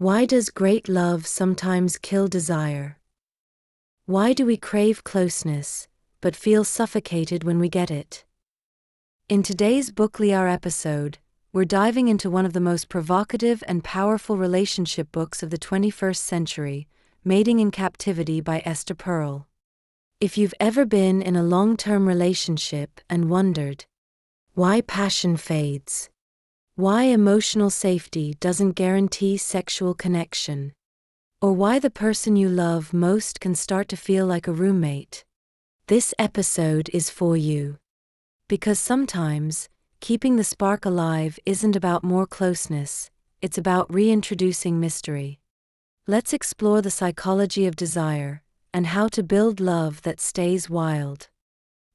Why does great love sometimes kill desire? Why do we crave closeness, but feel suffocated when we get it? In today's BookLia episode, we're diving into one of the most provocative and powerful relationship books of the 21st century, Mating in Captivity by Esther Perel. If you've ever been in a long-term relationship and wondered why passion fades, why emotional safety doesn't guarantee sexual connection, or why the person you love most can start to feel like a roommate, this episode is for you. Because sometimes, keeping the spark alive isn't about more closeness, it's about reintroducing mystery. Let's explore the psychology of desire, and how to build love that stays wild.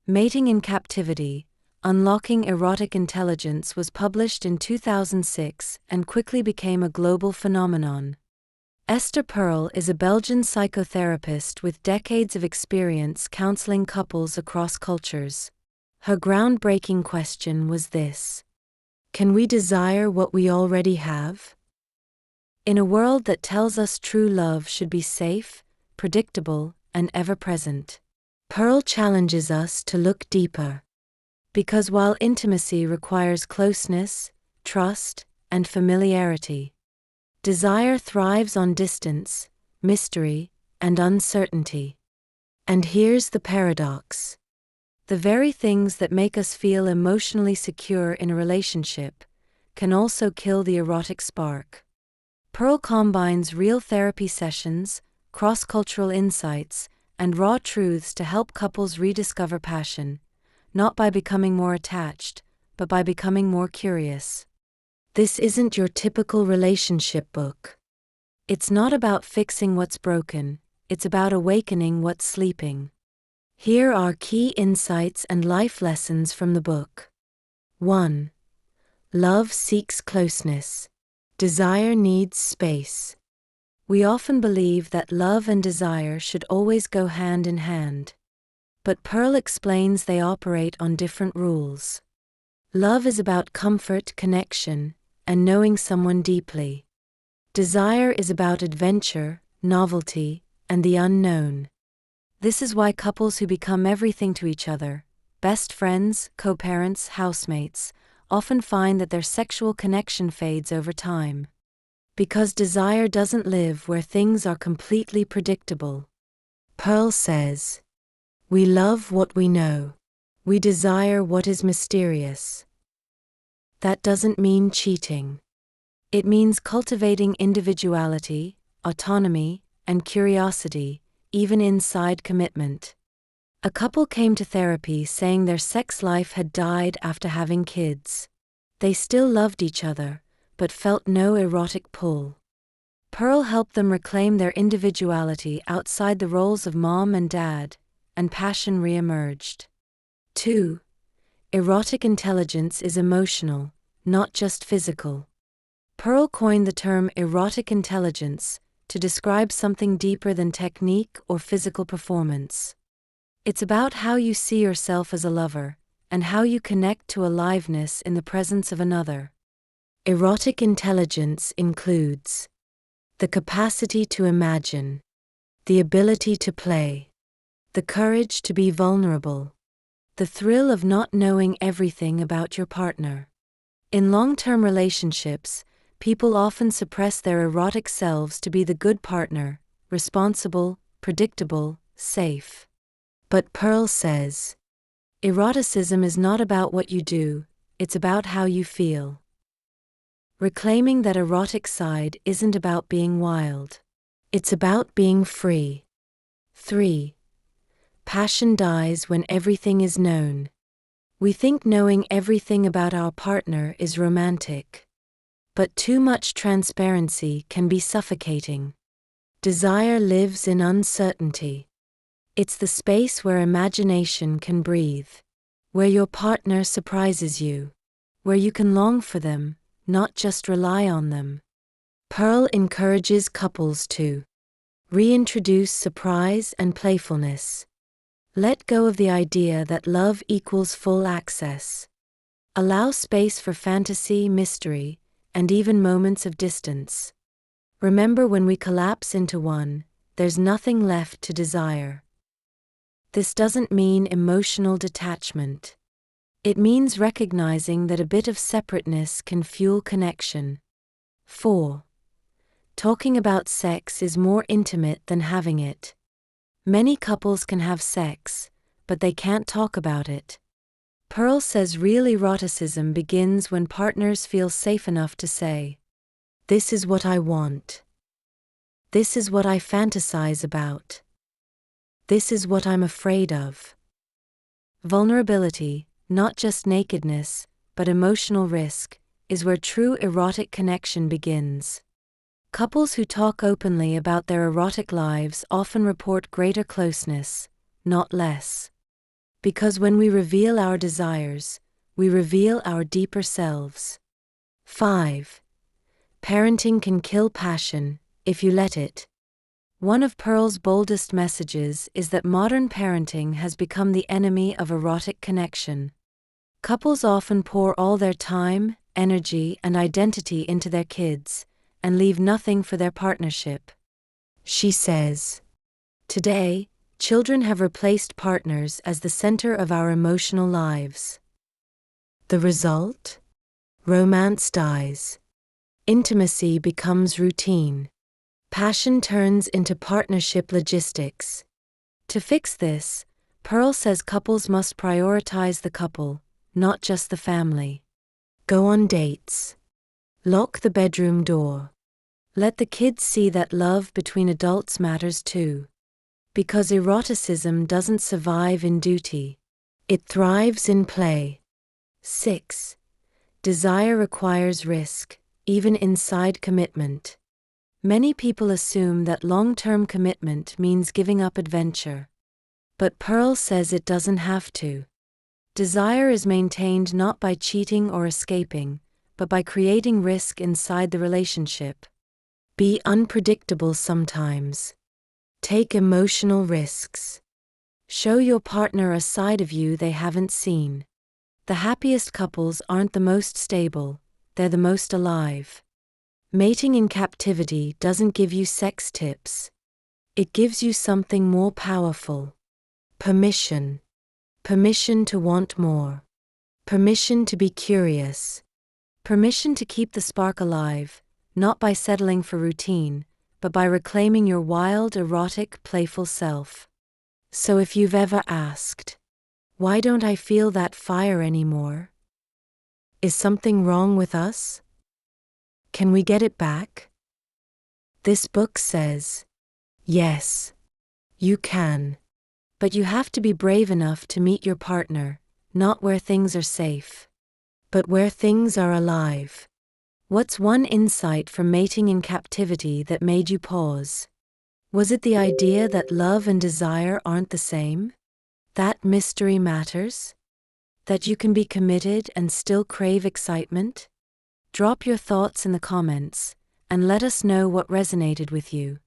Mating in Captivity, Unlocking Erotic Intelligence was published in 2006 and quickly became a global phenomenon. Esther Perel is a Belgian psychotherapist with decades of experience counseling couples across cultures. Her groundbreaking question was this: can we desire what we already have? In a world that tells us true love should be safe, predictable, and ever-present, Perel challenges us to look deeper. Because while intimacy requires closeness, trust, and familiarity, desire thrives on distance, mystery, and uncertainty. And here's the paradox. The very things that make us feel emotionally secure in a relationship can also kill the erotic spark. Perel combines real therapy sessions, cross-cultural insights, and raw truths to help couples rediscover passion, not by becoming more attached, but by becoming more curious. This isn't your typical relationship book. It's not about fixing what's broken, it's about awakening what's sleeping. Here are key insights and life lessons from the book. 1. Love seeks closeness. Desire needs space. We often believe that love and desire should always go hand in hand. But Perel explains they operate on different rules. Love is about comfort, connection, and knowing someone deeply. Desire is about adventure, novelty, and the unknown. This is why couples who become everything to each other, best friends, co-parents, housemates, often find that their sexual connection fades over time. Because desire doesn't live where things are completely predictable. Perel says, we love what we know. We desire what is mysterious. That doesn't mean cheating. It means cultivating individuality, autonomy, and curiosity, even inside commitment. A couple came to therapy saying their sex life had died after having kids. They still loved each other, but felt no erotic pull. Perel helped them reclaim their individuality outside the roles of mom and dad, and passion re-emerged. 2. Erotic intelligence is emotional, not just physical. Perel coined the term erotic intelligence to describe something deeper than technique or physical performance. It's about how you see yourself as a lover, and how you connect to aliveness in the presence of another. Erotic intelligence includes the capacity to imagine, the ability to play, the courage to be vulnerable, the thrill of not knowing everything about your partner. In long-term relationships, people often suppress their erotic selves to be the good partner, responsible, predictable, safe. But Perel says, eroticism is not about what you do, it's about how you feel. Reclaiming that erotic side isn't about being wild. It's about being free. 3. Passion dies when everything is known. We think knowing everything about our partner is romantic. But too much transparency can be suffocating. Desire lives in uncertainty. It's the space where imagination can breathe, where your partner surprises you, where you can long for them, not just rely on them. Perel encourages couples to reintroduce surprise and playfulness. Let go of the idea that love equals full access. Allow space for fantasy, mystery, and even moments of distance. Remember, when we collapse into one, there's nothing left to desire. This doesn't mean emotional detachment. It means recognizing that a bit of separateness can fuel connection. 4. Talking about sex is more intimate than having it. Many couples can have sex, but they can't talk about it. Perel says real eroticism begins when partners feel safe enough to say, "This is what I want. This is what I fantasize about. This is what I'm afraid of." Vulnerability, not just nakedness, but emotional risk, is where true erotic connection begins. Couples who talk openly about their erotic lives often report greater closeness, not less. Because when we reveal our desires, we reveal our deeper selves. 5. Parenting can kill passion, if you let it. One of Perel's boldest messages is that modern parenting has become the enemy of erotic connection. Couples often pour all their time, energy, and identity into their kids, and leave nothing for their partnership. She says, "Today, children have replaced partners as the center of our emotional lives. The result? Romance dies. Intimacy becomes routine. Passion turns into partnership logistics." To fix this, Perel says couples must prioritize the couple, not just the family. Go on dates. Lock the bedroom door. Let the kids see that love between adults matters too. Because eroticism doesn't survive in duty. It thrives in play. 6. Desire requires risk, even inside commitment. Many people assume that long-term commitment means giving up adventure. But Perel says it doesn't have to. Desire is maintained not by cheating or escaping, but by creating risk inside the relationship. Be unpredictable sometimes. Take emotional risks. Show your partner a side of you they haven't seen. The happiest couples aren't the most stable, they're the most alive. Mating in Captivity doesn't give you sex tips. It gives you something more powerful. Permission. Permission to want more. Permission to be curious. Permission to keep the spark alive, not by settling for routine, but by reclaiming your wild, erotic, playful self. So if you've ever asked, "Why don't I feel that fire anymore? Is something wrong with us? Can we get it back?" This book says, yes, you can. But you have to be brave enough to meet your partner, not where things are safe, but where things are alive. What's one insight from Mating in Captivity that made you pause? Was it the idea that love and desire aren't the same? That mystery matters? That you can be committed and still crave excitement? Drop your thoughts in the comments, and let us know what resonated with you.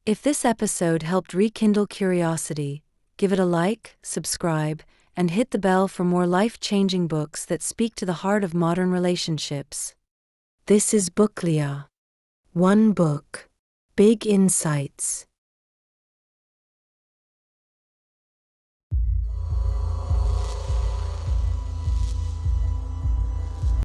If this episode helped rekindle curiosity, give it a like, subscribe, and hit the bell for more life-changing books that speak to the heart of modern relationships. This is BookLia. One book. Big insights.